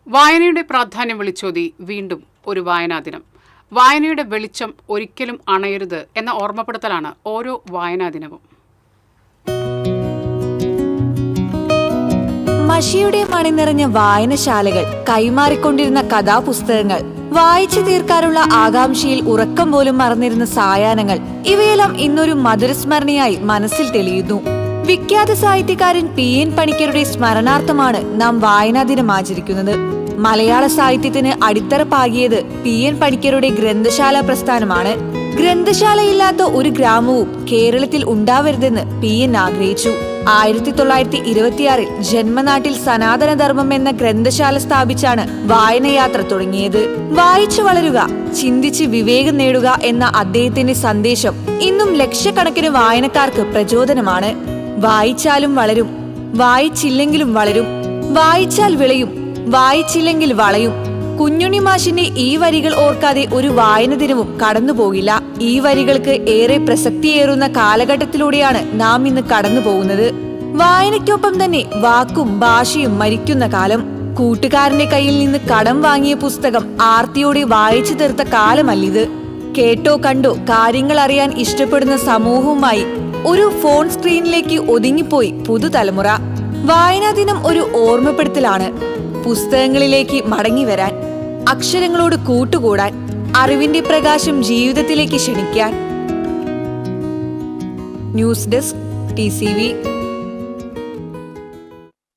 വായനയുടെ പ്രാധാന്യം വിളിച്ചോതി വീണ്ടും ഒരു വായനാ ദിനം. വായനയുടെ വെളിച്ചം ഒരിക്കലും അണയരുത് എന്ന ഓർമ്മപ്പെടുത്തലാണ് ഓരോ വായനാ ദിനവും. മഷിയുടെ മണിനിറഞ്ഞ വായനശാലകൾ, കൈമാറിക്കൊണ്ടിരുന്ന കഥാപുസ്തകങ്ങൾ, വായിച്ചു തീർക്കാനുള്ള ആകാംക്ഷയിൽ ഉറക്കം പോലും മറന്നിരുന്ന സായാഹ്നങ്ങൾ, ഇവയെല്ലാം ഇന്നൊരു മധുരസ്മരണയായി മനസ്സിൽ തെളിയുന്നു. വിഖ്യാത സാഹിത്യകാരൻ PN പണിക്കരുടെ സ്മരണാർത്ഥമാണ് നാം വായനാ ദിനം ആചരിക്കുന്നത്. മലയാള സാഹിത്യത്തിന് അടിത്തറ പാകിയത് PN പണിക്കരുടെ ഗ്രന്ഥശാല പ്രസ്ഥാനമാണ്. ഗ്രന്ഥശാലയില്ലാത്ത ഒരു ഗ്രാമവും കേരളത്തിൽ ഉണ്ടാവരുതെന്ന് PN ആഗ്രഹിച്ചു. 1926 ജന്മനാട്ടിൽ സനാതനധർമ്മം എന്ന ഗ്രന്ഥശാല സ്ഥാപിച്ചാണ് വായനയാത്ര തുടങ്ങിയത്. വായിച്ചു വളരുക, ചിന്തിച്ച് വിവേകം നേടുക എന്ന അദ്ദേഹത്തിന്റെ സന്ദേശം ഇന്നും ലക്ഷക്കണക്കിന് വായനക്കാർക്ക് പ്രചോദനമാണ്. വായിച്ചാലും വളരും, വായിച്ചില്ലെങ്കിലും വളരും, വായിച്ചാൽ വിളയും, വായിച്ചില്ലെങ്കിൽ വളയും. കുഞ്ഞുണ്ണി മാഷിന്റെ ഈ വരികൾ ഓർക്കാതെ ഒരു വായന ദിനവും കടന്നുപോകില്ല. ഈ വരികൾക്ക് ഏറെ പ്രസക്തിയേറുന്ന കാലഘട്ടത്തിലൂടെയാണ് നാം ഇന്ന് കടന്നു പോകുന്നത്. വായനയ്ക്കൊപ്പം തന്നെ വാക്കും ഭാഷയും മരിക്കുന്ന കാലം. കൂട്ടുകാരന്റെ കയ്യിൽ നിന്ന് കടം വാങ്ങിയ പുസ്തകം ആർത്തിയോടെ വായിച്ചു തീർത്ത കാലമല്ലിത്. കേട്ടോ കണ്ടോ കാര്യങ്ങൾ അറിയാൻ ഇഷ്ടപ്പെടുന്ന സമൂഹവുമായി ഒരു ഫോൺ സ്ക്രീനിലേക്ക് ഒതുങ്ങിപ്പോയി പുതുതലമുറ. വായനാ ദിനം ഒരു ഓർമ്മപ്പെടുത്തലാണ്. പുസ്തകങ്ങളിലേക്ക് മടങ്ങി വരാൻ, അക്ഷരങ്ങളോട് കൂട്ടുകൂടാൻ, അറിവിന്റെ പ്രകാശം ജീവിതത്തിലേക്ക് ക്ഷണിക്കാൻ. News desk TCV.